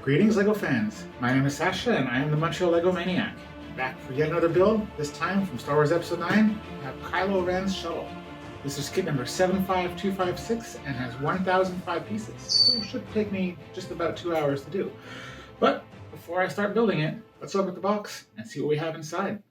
Greetings LEGO fans, my name is Sasha and I am the Montreal Lego Maniac. Back for yet another build, this time from Star Wars Episode 9, we have Kylo Ren's Shuttle. This is kit number 75256 and has 1005 pieces, so it should take me just about 2 hours to do. But before I start building it, let's open the box and see what we have inside.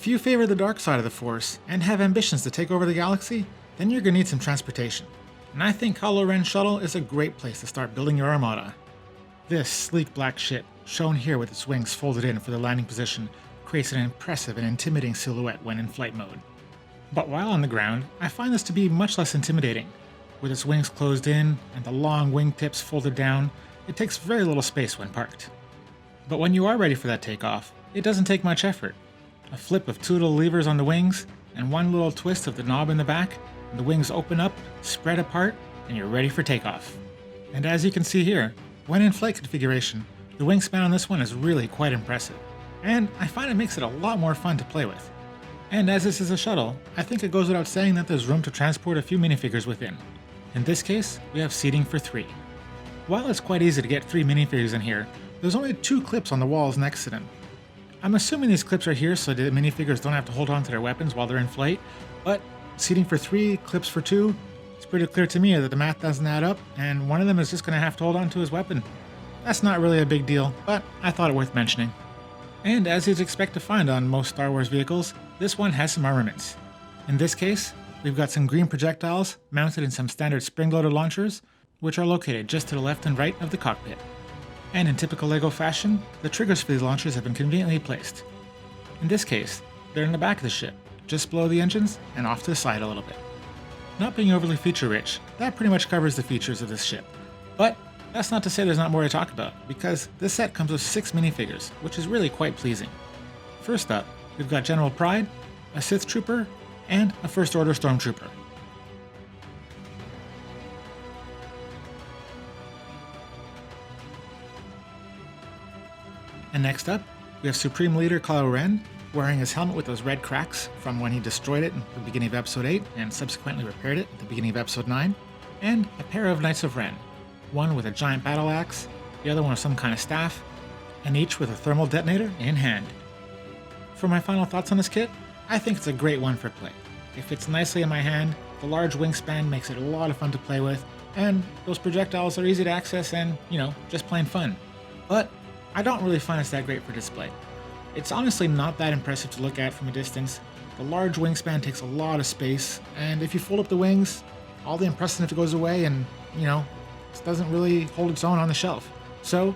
If you favor the dark side of the Force and have ambitions to take over the galaxy, then you're going to need some transportation. And I think Kylo Ren's Shuttle is a great place to start building your armada. This sleek black ship, shown here with its wings folded in for the landing position, creates an impressive and intimidating silhouette when in flight mode. But while on the ground, I find this to be much less intimidating. With its wings closed in and the long wingtips folded down, it takes very little space when parked. But when you are ready for that takeoff, it doesn't take much effort. A flip of 2 little levers on the wings, and 1 little twist of the knob in the back, and the wings open up, spread apart, and you're ready for takeoff. And as you can see here, when in flight configuration, the wingspan on this one is really quite impressive. And I find it makes it a lot more fun to play with. And as this is a shuttle, I think it goes without saying that there's room to transport a few minifigures within. In this case, we have seating for 3. While it's quite easy to get 3 minifigures in here, there's only 2 clips on the walls next to them. I'm assuming these clips are here so the minifigures don't have to hold on to their weapons while they're in flight, but seating for 3, clips for 2, it's pretty clear to me that the math doesn't add up, and one of them is just going to have to hold on to his weapon. That's not really a big deal, but I thought it worth mentioning. And as you'd expect to find on most Star Wars vehicles, this one has some armaments. In this case, we've got some green projectiles mounted in some standard spring-loaded launchers, which are located just to the left and right of the cockpit. And in typical LEGO fashion, the triggers for these launchers have been conveniently placed. In this case, they're in the back of the ship, just below the engines and off to the side a little bit. Not being overly feature-rich, that pretty much covers the features of this ship. But that's not to say there's not more to talk about, because this set comes with 6 minifigures, which is really quite pleasing. First up, we've got General Pryde, a Sith Trooper, and a First Order Stormtrooper. And next up, we have Supreme Leader Kylo Ren, wearing his helmet with those red cracks from when he destroyed it in the beginning of Episode 8 and subsequently repaired it at the beginning of Episode 9, and a pair of Knights of Ren, one with a giant battle axe, the other one with some kind of staff, and each with a thermal detonator in hand. For my final thoughts on this kit, I think it's a great one for play. It fits nicely in my hand, the large wingspan makes it a lot of fun to play with, and those projectiles are easy to access and, just plain fun. But I don't really find it's that great for display. It's honestly not that impressive to look at from a distance. The large wingspan takes a lot of space, and if you fold up the wings, all the impressiveness goes away and, it doesn't really hold its own on the shelf. So,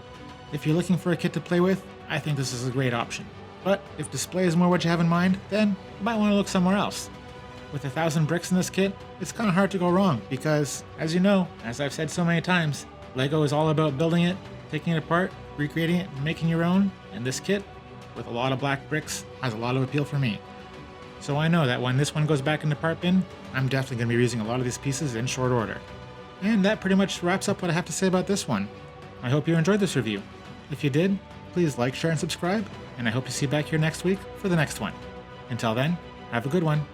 if you're looking for a kit to play with, I think this is a great option. But if display is more what you have in mind, then you might want to look somewhere else. With 1,000 bricks in this kit, it's kind of hard to go wrong because, as you know, as I've said so many times, LEGO is all about building it, taking it apart, recreating it, and making your own, and this kit, with a lot of black bricks, has a lot of appeal for me. So I know that when this one goes back in the part bin, I'm definitely going to be using a lot of these pieces in short order. And that pretty much wraps up what I have to say about this one. I hope you enjoyed this review. If you did, please like, share, and subscribe, and I hope to see you back here next week for the next one. Until then, have a good one.